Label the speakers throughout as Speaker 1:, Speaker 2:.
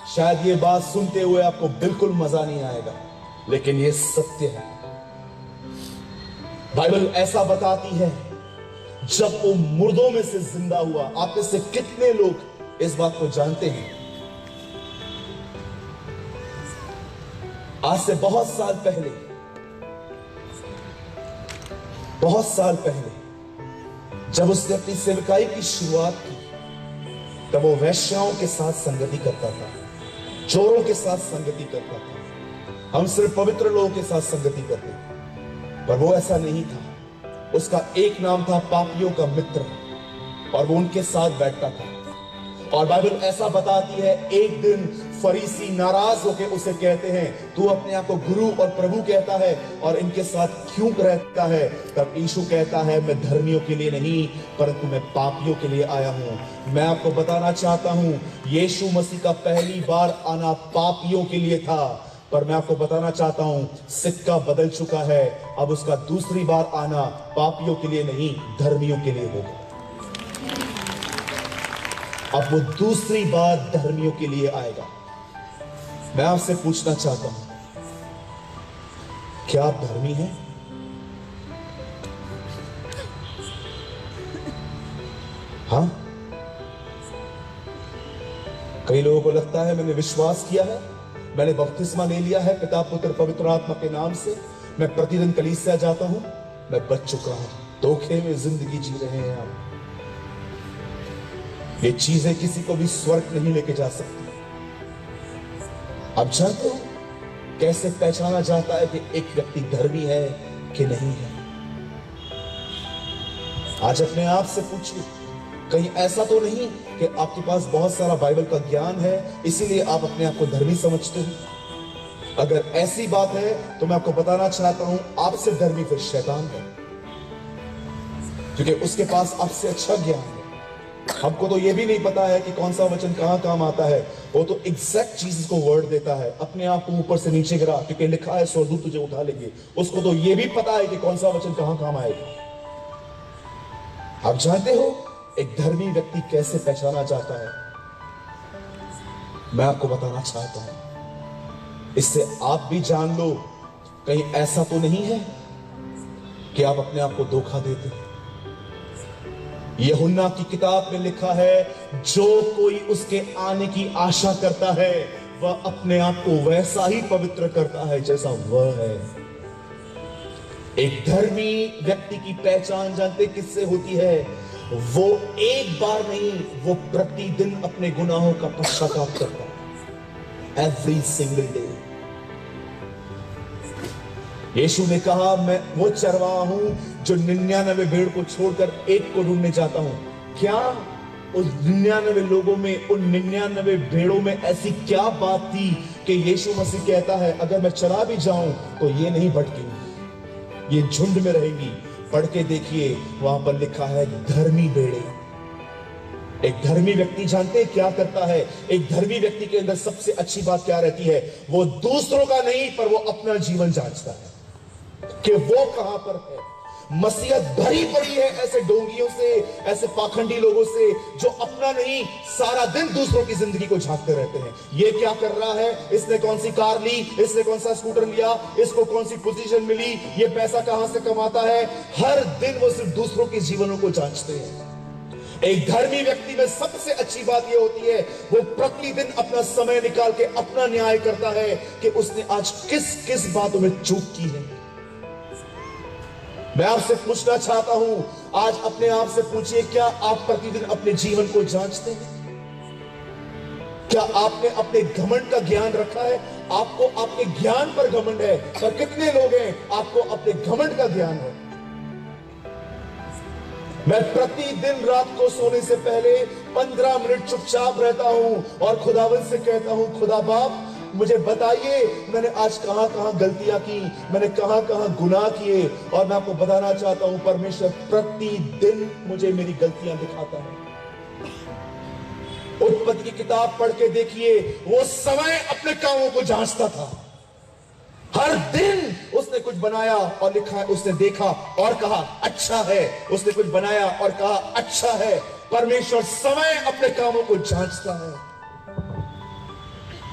Speaker 1: शायद ये बात सुनते हुए आपको बिल्कुल मजा नहीं आएगा, लेकिन ये सत्य है। बाइबल ऐसा बताती है, जब वो मुर्दों में से जिंदा हुआ। आप में से कितने लोग इस बात को जानते हैं? आज से बहुत साल पहले जब उसने अपनी सेवकाई की शुरुआत की, तब वो वैश्याओं के साथ संगति करता था, चोरों के साथ संगति करता था। हम सिर्फ पवित्र लोगों के साथ संगति करते थे, पर वो ऐसा नहीं था। उसका एक नाम था पापियों का मित्र, और वो उनके साथ बैठता था। और बाइबल ऐसा बताती है, एक दिन फरीसी नाराज होकर उसे कहते हैं, तू अपने आप को गुरु और प्रभु कहता है और इनके साथ क्यों रहता है? तब यीशु कहता है, मैं धर्मियों के लिए नहीं, परंतु मैं पापियों के लिए आया हूं। मैं आपको बताना चाहता हूं, यीशु मसीह का पहली बार आना पापियों के लिए था, पर मैं आपको बताना चाहता हूं, सिक्का बदल चुका है। अब उसका दूसरी बार आना पापियों के लिए नहीं, धर्मियों के लिए होगा। अब वो दूसरी बार धर्मियों के लिए आएगा। मैं आपसे पूछना चाहता हूं, क्या आप धर्मी हैं? हाँ? कई लोगों को लगता है, मैंने विश्वास किया है, मैंने बपतिस्मा ले लिया है पिता पुत्र पवित्र आत्मा के नाम से, मैं प्रतिदिन कलीसिया जाता हूं, मैं बच चुका हूं। धोखे में जिंदगी जी रहे हैं आप। ये चीजें किसी को भी स्वर्ग नहीं लेके जा सकती। अब जानते हो कैसे पहचाना जाता है कि एक व्यक्ति धर्मी है कि नहीं है? आज अपने आप से पूछिए, कहीं ऐसा तो नहीं कि आपके पास बहुत सारा बाइबल का ज्ञान है, इसीलिए आप अपने आप को धर्मी समझते हैं? अगर ऐसी बात है तो मैं आपको बताना चाहता हूं, आपसे धर्मी फिर शैतान है, क्योंकि उसके पास आपसे अच्छा ज्ञान है। हमको तो यह भी नहीं पता है कि कौन सा वचन कहां काम आता है। वो तो एग्जैक्ट चीज को वर्ड देता है, अपने आप को ऊपर से नीचे गिरा, क्योंकि लिखा है स्वर्गदूत तुझे उठा लेंगे। उसको तो यह भी पता है कि कौन सा वचन कहां काम आएगा। आप जानते हो एक धर्मी व्यक्ति कैसे पहचाना जाता है? मैं आपको बताना चाहता हूं, इससे आप भी जान लो, कहीं ऐसा तो नहीं है कि आप अपने आप को धोखा देते हैं। यूहन्ना की किताब में लिखा है, जो कोई उसके आने की आशा करता है, वह अपने आप को वैसा ही पवित्र करता है जैसा वह है। एक धर्मी व्यक्ति की पहचान जानते किससे होती है? वो एक बार नहीं, वो प्रतिदिन अपने गुनाहों का पश्चाताप करता है, एवरी सिंगल डे। यीशु ने कहा, मैं वो चरवाहा हूं जो 99 भेड़ को छोड़कर एक को ढूंढने जाता हूं। क्या उस 99 लोगों में, उन 99 भेड़ों में ऐसी क्या बात थी कि यीशु मसीह कहता है, अगर मैं चरा भी जाऊं तो ये नहीं भटकेंगी, ये झुंड में रहेंगी। पढ़ के देखिए, वहां पर लिखा है धर्मी भेड़े। एक धर्मी व्यक्ति जानते हैं क्या करता है? एक धर्मी व्यक्ति के अंदर सबसे अच्छी बात क्या रहती है? वो दूसरों का नहीं, पर वो अपना जीवन जांचता है कि वो कहां पर है। मसीहत भरी पड़ी है ऐसे डोंगियों से, ऐसे पाखंडी लोगों से, जो अपना नहीं, सारा दिन दूसरों की जिंदगी को झांकते रहते हैं। ये क्या कर रहा है? इसने कौन सी कार ली, इसने कौन सा स्कूटर लिया, इसको कौन सी पोजीशन मिली, ये पैसा कहां से कमाता है। हर दिन वो सिर्फ दूसरों के जीवनों को जांचते हैं। एक धर्मी व्यक्ति में सबसे अच्छी बात यह होती है, वो प्रतिदिन अपना समय निकाल के अपना न्याय करता है कि उसने आज किस किस बातों में चूक की है। मैं आपसे पूछना चाहता हूं, आज अपने आप से पूछिए, क्या आप प्रतिदिन अपने जीवन को जांचते हैं? क्या आपने अपने घमंड का ज्ञान रखा है? आपको अपने ज्ञान पर घमंड है, पर कितने लोग हैं आपको अपने घमंड का ज्ञान है? मैं प्रतिदिन रात को सोने से पहले 15 मिनट चुपचाप रहता हूं और खुदावंद से कहता हूं, खुदा बाप मुझे बताइए, मैंने आज कहां कहां गलतियां की, मैंने कहां कहां गुनाह किए। और मैं आपको बताना चाहता हूं, परमेश्वर प्रतिदिन मुझे मेरी गलतियां दिखाता है। उत्पत्ति की किताब पढ़ के देखिए, वो समय अपने कामों को जांचता था। हर दिन उसने कुछ कुछ बनाया और लिखा है उसने देखा और कहा अच्छा है, उसने कुछ बनाया और कहा अच्छा है। परमेश्वर समय अपने कामों को जांचता है।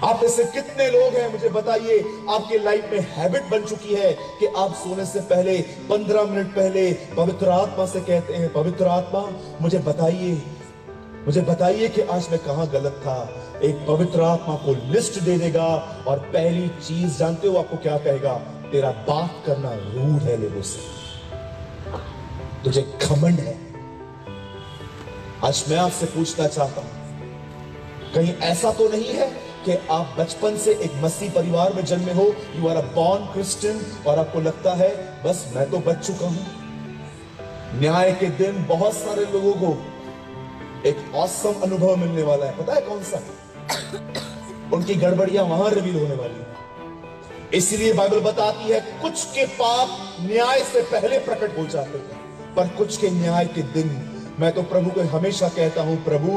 Speaker 1: आप में से कितने लोग हैं मुझे बताइए, आपके लाइफ में हैबिट बन चुकी है कि आप सोने से पहले 15 मिनट पहले पवित्र आत्मा से कहते हैं, पवित्र आत्मा मुझे बताइए कि आज मैं कहां गलत था। एक पवित्र आत्मा को लिस्ट दे देगा और पहली चीज जानते हो आपको क्या कहेगा? तेरा बात करना रूड है लोगों से, तुझे घमंड है। आज मैं आपसे पूछना चाहता हूं, कहीं ऐसा तो नहीं है कि आप बचपन से एक मसीह परिवार में जन्मे हो, you are a born Christian, और आपको लगता है बस मैं तो बच चुका हूं। न्याय के दिन बहुत सारे लोगों को एक ऑसम अनुभव मिलने वाला है। पता है कौन सा? उनकी गड़बड़ियां वहां रिवील होने वाली है। इसलिए बाइबल बताती है कुछ के पाप न्याय से पहले प्रकट हो जाते हैं, पर कुछ के न्याय के दिन। मैं तो प्रभु को हमेशा कहता हूं, प्रभु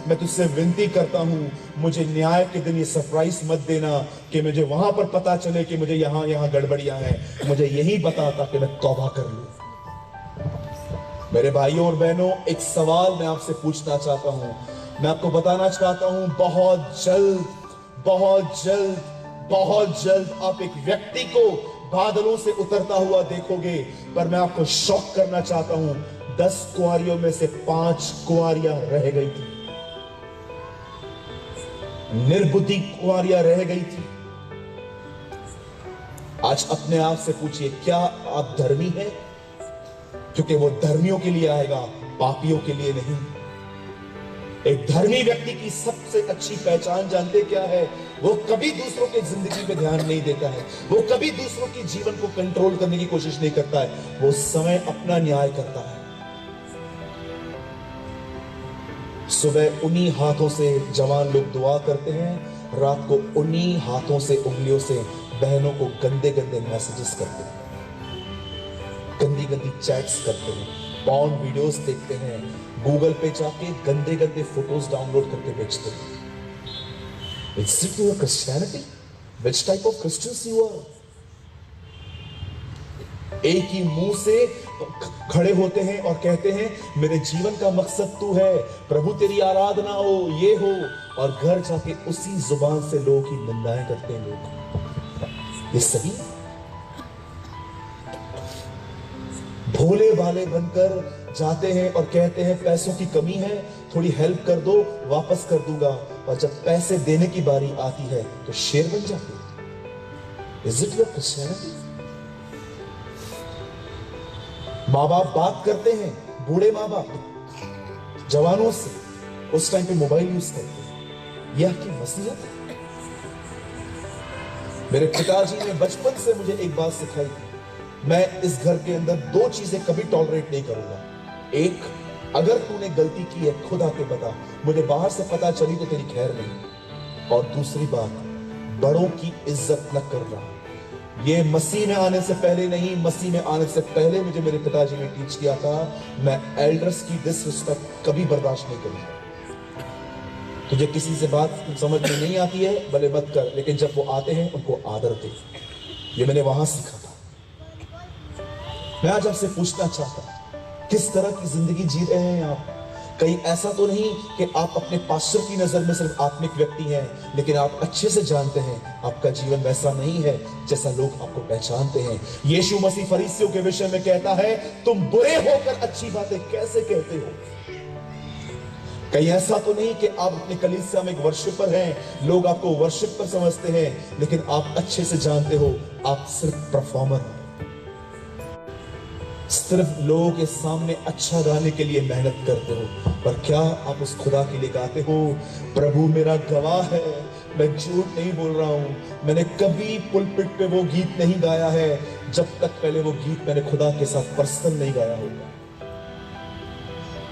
Speaker 1: मैं तुझसे विनती करता हूं, मुझे न्याय के दिन ये सरप्राइज मत देना कि मुझे वहां पर पता चले कि मुझे यहां गड़बड़ियां हैं। मुझे यही बता ताकि मैं तौबा कर लूं। मेरे भाइयों और बहनों, एक सवाल मैं आपसे पूछना चाहता हूं, मैं आपको बताना चाहता हूं, बहुत जल्द आप एक व्यक्ति को बादलों से उतरता हुआ देखोगे। पर मैं आपको शॉक करना चाहता हूं, 10 कुंवारियों में से 5 कुंवारियां रह गई थी, निर्बुद्धि कुंवारियां रह गई थी। आज अपने आप से पूछिए, क्या आप धर्मी हैं? क्योंकि वो धर्मियों के लिए आएगा, पापियों के लिए नहीं। एक धर्मी व्यक्ति की सबसे अच्छी पहचान जानते क्या है? वो कभी दूसरों के जिंदगी पे ध्यान नहीं देता है, वो कभी दूसरों के जीवन को कंट्रोल करने की कोशिश नहीं करता है, वो समय अपना न्याय करता है। सुबह उन्हीं हाथों से जवान लोग दुआ करते हैं, रात को उन्हीं हाथों से, उंगलियों से बहनों को गंदे गंदे मैसेजेस करते हैं, गंदी गंदी चैट्स करते हैं, पॉर्न वीडियोस देखते हैं, गूगल पे जाके गंदे गंदे फोटोज डाउनलोड करके बेचते हैं। Is it your Christianity? Which type of Christians you are? एक ही मुंह से खड़े होते हैं और कहते हैं मेरे जीवन का मकसद तू है, प्रभु तेरी आराधना हो, ये हो, और घर जाके उसी जुबान से लोगों की निंदाएं करते हैं लोग। ये सही? भोले भाले बनकर जाते हैं और कहते हैं पैसों की कमी है, थोड़ी हेल्प कर दो, वापस कर दूंगा, और जब पैसे देने की बारी आती है तो शेर बन जाते हैं। Is it your Christianity? माँ बाप बात करते हैं, बूढ़े माँ बाप जवानों से, उस टाइम पे मोबाइल यूज करते हैं। यह की मसीहत है? मेरे पिताजी ने बचपन से मुझे एक बात सिखाई थी, मैं इस घर के अंदर 2 चीजें कभी टॉलरेट नहीं करूंगा। एक, अगर तूने गलती की है खुद आके बता, मुझे बाहर से पता चली तो तेरी खैर नहीं। और दूसरी बात, बड़ों की इज्जत न करना। ये मसीह में आने से पहले नहीं, मसीह में आने से पहले मुझे मेरे पिताजी ने टीच किया था, मैं एल्डर्स की डिसरिस्पेक्ट कभी बर्दाश्त नहीं करूंगा। तुझे किसी से बात समझ में नहीं आती है भले मत कर, लेकिन जब वो आते हैं उनको आदर दे। ये मैंने वहां सीखा था। मैं आज आपसे पूछना चाहता हूं, किस तरह की जिंदगी जी रहे हैं आप? कहीं ऐसा तो नहीं कि आप अपने पास्टर की नजर में सिर्फ आत्मिक व्यक्ति हैं, लेकिन आप अच्छे से जानते हैं आपका जीवन वैसा नहीं है जैसा लोग आपको पहचानते हैं। यीशु मसीह फरीसियों के विषय में कहता है, तुम बुरे होकर अच्छी बातें कैसे कहते हो? कहीं ऐसा तो नहीं कि आप अपनी कलीसिया में एक वर्शिपर हैं, लोग आपको वर्शिपर समझते हैं, लेकिन आप अच्छे से जानते हो आप सिर्फ परफॉर्मर हो, सिर्फ लोगों के सामने अच्छा गाने के लिए मेहनत करते हो। पर क्या आप उस खुदा के लिए गाते हो? प्रभु मेरा गवाह है, मैं झूठ नहीं बोल रहा हूं, मैंने कभी पुलपिट पे वो गीत नहीं गाया है जब तक पहले वो गीत मैंने खुदा के साथ पर्सनल नहीं गाया होगा।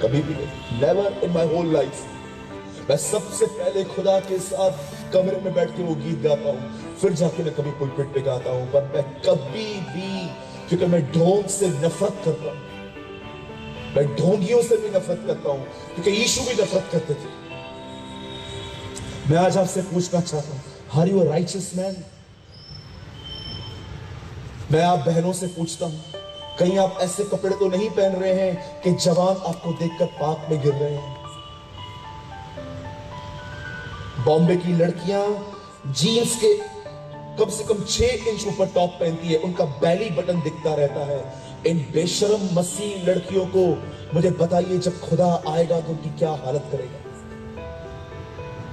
Speaker 1: कभी भी नहीं, never in my whole life. मैं सबसे पहले खुदा के साथ कमरे में बैठ के वो गीत गाता हूं, फिर जाके मैं कभी पुलपिट पे गाता हूं। पर मैं कभी भी, क्योंकि मैं ढोंग से नफरत करता हूं, मैं ढोंगियों से भी नफरत करता हूं, क्योंकि यीशु भी नफरत करते थे। मैं आज आपसे पूछना चाहता हूं, are you a righteous man? मैं आप बहनों से पूछता हूं, कहीं आप ऐसे कपड़े तो नहीं पहन रहे हैं कि जवान आपको देखकर पाप में गिर रहे हैं। बॉम्बे की लड़कियां जीन्स के कम से कम 6 इंच ऊपर टॉप पहनती है, उनका बैली बटन दिखता रहता है। इन बेशरम मसीह लड़कियों को मुझे बताइए, जब खुदा आएगा तो उनकी क्या हालत करेगा।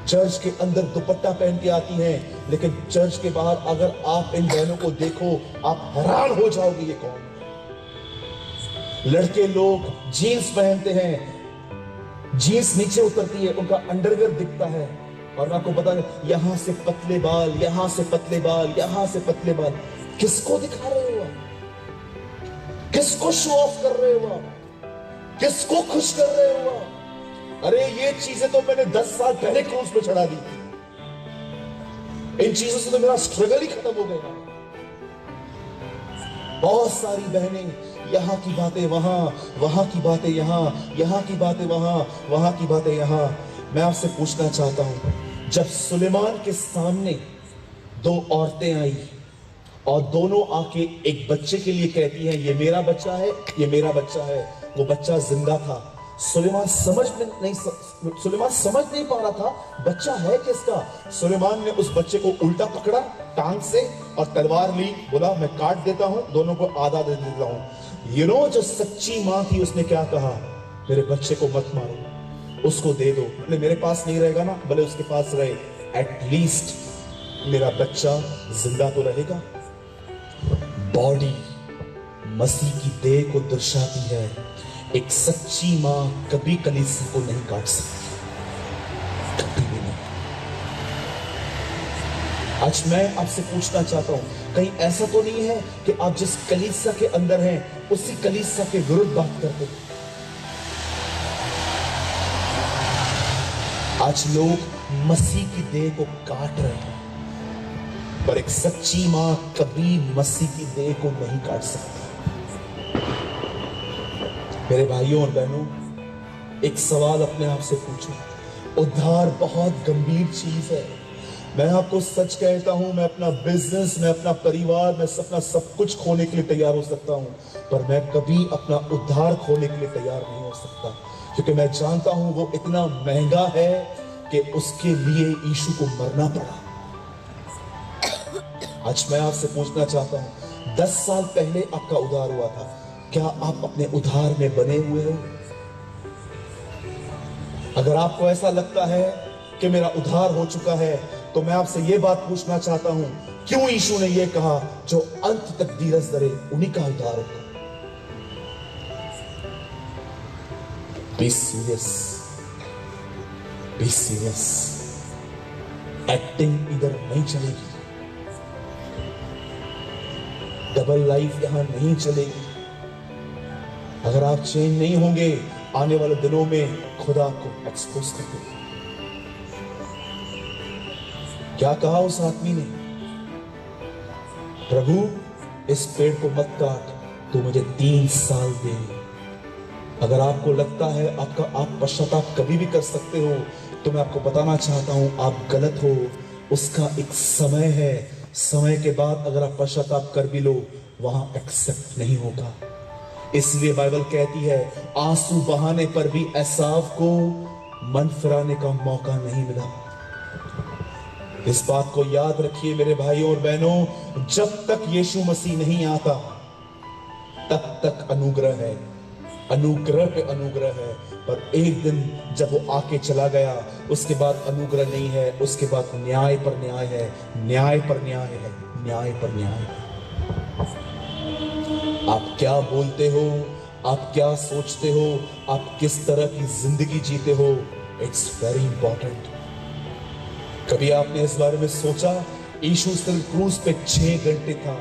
Speaker 1: चर्च के अंदर दुपट्टा पहन के आती हैं, लेकिन चर्च के बाहर अगर आप इन बहनों को देखो आप हैरान हो जाओगे, ये कौन। लड़के लोग जीन्स पहनते हैं, जीन्स नीचे उतरती है, उनका अंडरवियर दिखता है, और मैं आपको बता दें, यहां से पतले बाल, यहां से पतले बाल, यहां से पतले बाल। किसको दिखा रहे हो आप? किसको शो ऑफ कर रहे हो आप? किसको खुश कर रहे हो आप? अरे ये चीजें तो मैंने 10 साल पहले क्रूज पे चढ़ा दी थी। इन चीजों से तो मेरा स्ट्रगल ही खत्म हो गया। बहुत सारी बहनें यहां की बातें वहां, वहां की बातें यहां, यहां की बातें वहां, वहां की बातें यहां। मैं आपसे पूछना चाहता हूं, जब सुलेमान के सामने 2 औरतें आई और दोनों आके एक बच्चे के लिए कहती हैं, ये मेरा बच्चा है, ये मेरा बच्चा है। वो बच्चा जिंदा था। सुलेमान समझ नहीं पा रहा था बच्चा है किसका। सुलेमान ने उस बच्चे को उल्टा पकड़ा टांग से और तलवार ली, बोला मैं काट देता हूं, दोनों को आधा दे देता हूं। यू नो, जो सच्ची मां थी उसने क्या कहा, मेरे बच्चे को मत मारो, उसको दे दो, भले मेरे पास नहीं रहेगा ना, भले उसके पास रहे, एटलीस्ट मेरा बच्चा जिंदा तो रहेगा। बॉडी मसीह की देह को दर्शाती है। एक सच्ची मां कभी कलीसिया को नहीं काट सकती, कभी भी नहीं। आज मैं आपसे पूछना चाहता हूं, कहीं ऐसा तो नहीं है कि आप जिस कलीसिया के अंदर हैं उसी कलीसिया के विरुद्ध बात करते हैं। आज लोग मसीह की देह को काट रहे हैं, पर एक सच्ची मां कभी मसीह की देह को नहीं काट सकती। मेरे भाइयों और बहनों, एक सवाल अपने आप से पूछो। उद्धार बहुत गंभीर चीज है। मैं आपको सच कहता हूं, मैं अपना बिजनेस, मैं अपना परिवार, मैं अपना सब कुछ खोने के लिए तैयार हो सकता हूं, पर मैं कभी अपना उद्धार खोने के लिए तैयार नहीं हो सकता, क्योंकि मैं जानता हूं वो इतना महंगा है कि उसके लिए यीशु को मरना पड़ा। आज मैं आपसे पूछना चाहता हूं, 10 साल पहले आपका उद्धार हुआ था, क्या आप अपने उद्धार में बने हुए हो? अगर आपको ऐसा लगता है कि मेरा उद्धार हो चुका है, तो मैं आपसे यह बात पूछना चाहता हूं, क्यों यीशु ने यह कहा, जो अंत तक धीरज धरे उन्हीं का उद्धार होगा। Be serious, be serious. Acting इधर नहीं चलेगी, डबल लाइफ यहां नहीं चलेगी। अगर आप चेंज नहीं होंगे, आने वाले दिनों में खुदा को एक्सपोज कर देगा। क्या कहा उस आदमी ने, प्रभु इस पेड़ को मत काट, तू मुझे 3 साल दे। अगर आपको लगता है आप पश्चाताप कभी भी कर सकते हो, तो मैं आपको बताना चाहता हूं, आप गलत हो। उसका एक समय है, समय के बाद अगर आप पश्चाताप कर भी लो, वहां एक्सेप्ट नहीं होगा। इसलिए बाइबल कहती है, आंसू बहाने पर भी एसाव को मन फिराने का मौका नहीं मिला। इस बात को याद रखिए मेरे भाइयों और बहनों, जब तक यीशु मसीह नहीं आता तब तक अनुग्रह है, अनुग्रह पे अनुग्रह है। पर एक दिन जब वो आके चला गया, उसके बाद अनुग्रह नहीं है, उसके बाद न्याय पर न्याय है, न्याय पर न्याय है, न्याय पर न्याय है। आप क्या बोलते हो, आप क्या सोचते हो, आप किस तरह की जिंदगी जीते हो, इट्स वेरी इंपॉर्टेंट। कभी आपने इस बारे में सोचा, यीशु सिर्फ क्रूज पे 6 घंटे था,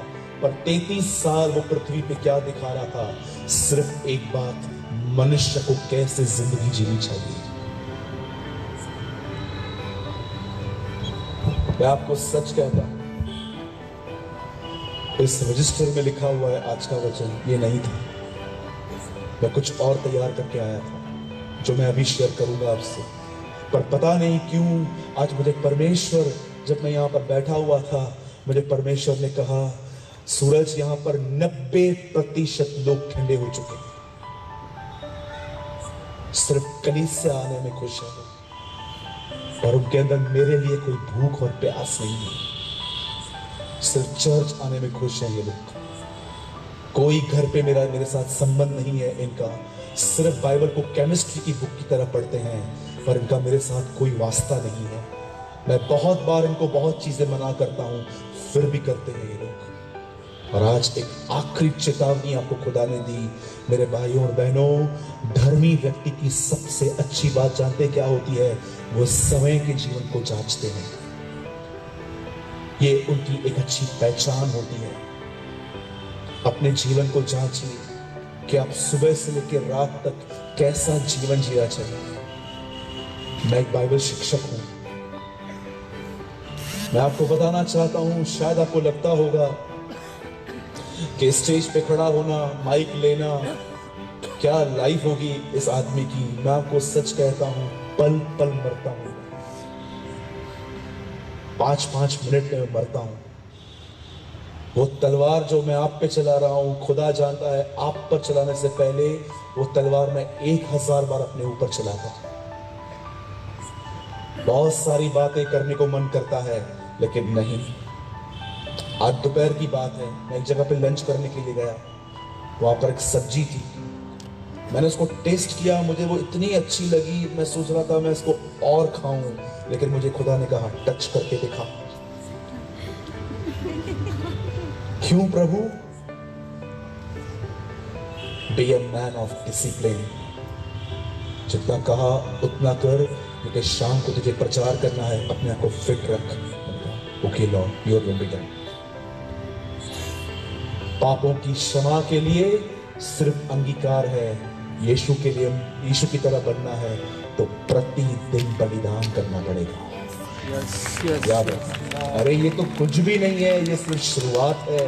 Speaker 1: पर 33 साल वो पृथ्वी पे क्या दिखा रहा था? सिर्फ एक बात, मनुष्य को कैसे जिंदगी जीनी चाहिए। मैं आपको सच कहता हूं, इस रजिस्टर में लिखा हुआ है आज का वचन ये नहीं था। मैं कुछ और तैयार करके आया था, जो मैं अभी शेयर करूंगा आपसे। पर पता नहीं क्यों आज मुझे परमेश्वर, जब मैं यहां पर बैठा हुआ था, मुझे परमेश्वर ने कहा, सूरज यहां पर 90% लोग ठंडे हो चुके हैं, सिर्फ कलीसिया आने में खुश है और उनके अंदर मेरे लिए कोई भूख और प्यास नहीं है। सिर्फ चर्च आने में खुश है ये लोग, कोई घर पे मेरे साथ संबंध नहीं है इनका। सिर्फ बाइबल को केमिस्ट्री की बुक की तरह पढ़ते हैं, पर इनका मेरे साथ कोई वास्ता नहीं है। मैं बहुत बार इनको बहुत चीजें मना करता हूं, फिर भी करते हैं ये लोग। और आज एक आखिरी चेतावनी आपको खुदा ने दी मेरे भाइयों और बहनों, धर्मी व्यक्ति की सबसे अच्छी बात जानते क्या होती है? वो समय के जीवन को जांचते हैं। ये उनकी एक अच्छी पहचान होती है। अपने जीवन को जांचिए कि आप सुबह से लेकर रात तक कैसा जीवन जीना चाहिए। मैं एक बाइबल शिक्षक हूं। मैं आपको बताना चाहता हूं, शायद आपको लगता होगा कि स्टेज पे खड़ा होना, माइक लेना, क्या लाइफ होगी इस आदमी की। मैं आपको सच कहता हूं, पल पल मरता हूं, 5-5 मिनट में मरता हूं। वो तलवार जो मैं आप पे चला रहा हूं, खुदा जानता है आप पर चलाने से पहले वो तलवार मैं 1000 बार अपने ऊपर चलाता। बहुत सारी बातें करने को मन करता है, लेकिन नहीं। आज दोपहर की बात है, मैं एक जगह पे लंच करने के लिए गया। वहां पर एक सब्जी थी, मैंने उसको टेस्ट किया, मुझे वो इतनी अच्छी लगी। मैं सोच रहा था मैं इसको और खाऊं, लेकिन मुझे खुदा ने कहा टच करके दिखा। क्यों प्रभु? Be a man of discipline. जितना कहा उतना कर, क्योंकि शाम को तुझे प्रचार करना है। अपने आप को फिट रख। Okay Lord, your will be done. पापों की क्षमा के लिए सिर्फ अंगीकार है। यीशु के लिए, यीशु की तरह बनना है तो प्रतिदिन बलिदान करना पड़ेगा। याद रखना। अरे ये तो कुछ भी नहीं है, ये सिर्फ शुरुआत है।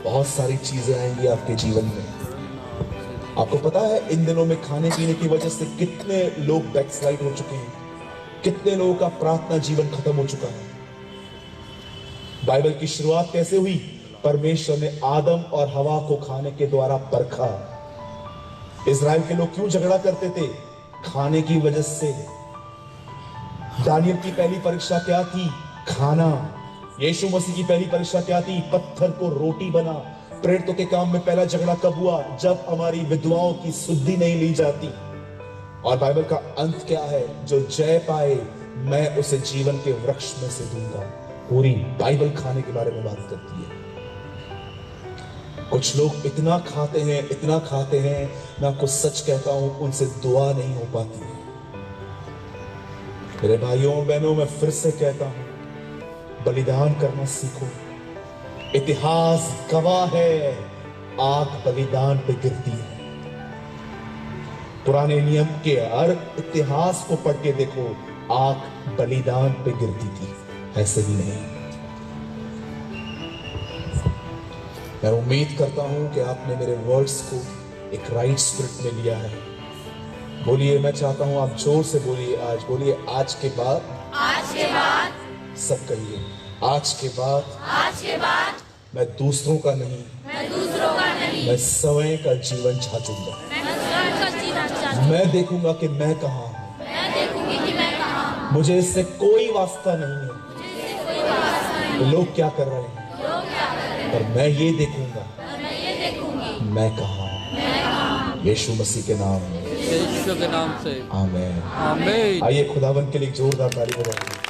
Speaker 1: बहुत सारी चीजें आएंगी आपके जीवन में। आपको पता है इन दिनों में खाने पीने की वजह से कितने लोग बैकस्लाइड हो चुके हैं, कितने लोगों का प्रार्थना जीवन खत्म हो चुका है। बाइबल की शुरुआत कैसे हुई? परमेश्वर ने आदम और हवा को खाने के द्वारा परखा। इजराइल के लोग क्यों झगड़ा करते थे? खाने की वजह से। दानियल की पहली परीक्षा क्या थी? खाना। यीशु मसीह की पहली परीक्षा क्या थी? पत्थर को रोटी बना। प्रेरितों के काम में पहला झगड़ा कब हुआ? जब हमारी विधवाओं की शुद्धि नहीं ली जाती। और बाइबल का अंत क्या है? जो जय पाए मैं उसे जीवन के वृक्ष में से दूंगा। पूरी बाइबल खाने के बारे में बात करती है। कुछ लोग इतना खाते हैं, इतना खाते हैं, मैं आपको सच कहता हूं उनसे दुआ नहीं हो पाती। मेरे भाइयों बहनों, मैं फिर से कहता हूं, बलिदान करना सीखो। इतिहास गवाह है, आग बलिदान पे गिरती है। पुराने नियम के हर इतिहास को पढ़ के देखो, आग बलिदान पे गिरती थी, ऐसे ही नहीं। मैं उम्मीद करता हूं कि आपने मेरे वर्ड्स को एक राइट स्पिरिट में लिया है। बोलिए, मैं चाहता हूं आप जोर से बोलिए। आज बोलिए, आज के बाद,
Speaker 2: आज के बाद,
Speaker 1: सब कहिए, आज के बाद,
Speaker 2: आज के बाद
Speaker 1: मैं दूसरों का नहीं,
Speaker 2: मैं दूसरों का नहीं,
Speaker 1: मैं स्वयं का जीवन जांचूंगा।
Speaker 2: मैं स्वयं का जीना चाहती हूँ।
Speaker 1: मैं देखूंगा कि मैं कहाँ हूँ।
Speaker 2: मैं देखूंगी कि मैं कहाँ हूँ।
Speaker 1: मुझे इससे कोई वास्ता नहीं है
Speaker 2: मुझे इससे कोई वास्ता नहीं।
Speaker 1: लोग क्या कर रहे हैं,
Speaker 2: लोग क्या कर रहे हैं,
Speaker 1: पर मैं ये देखूंगा
Speaker 2: और मैं ये देखूंगी
Speaker 1: मैं कहाँ हूँ।
Speaker 2: मैं कहाँ हूँ।
Speaker 1: यीशु मसीह के नाम में,
Speaker 3: यीशु के नाम से
Speaker 1: आमीन।
Speaker 3: आमीन।
Speaker 1: आइए खुदावन के लिए जोरदार ताली बजाएं।